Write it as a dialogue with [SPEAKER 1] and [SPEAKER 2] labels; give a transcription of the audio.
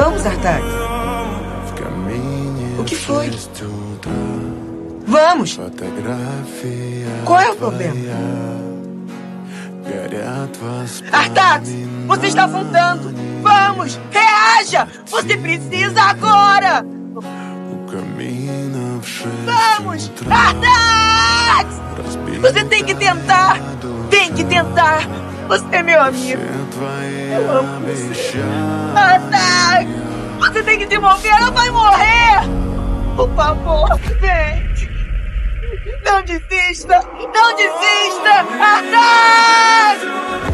[SPEAKER 1] Vamos, Artax. O que foi? Vamos! Qual é o problema? Artax, você está afundando! Vamos! Reaja! Você precisa agora! Vamos! Artax! Você tem que tentar! Tem que tentar! Você é meu amigo! Eu amo você! Artax! Você tem que se mover! Não vai morrer! Por favor, vem! Não desista! Não desista! Artax!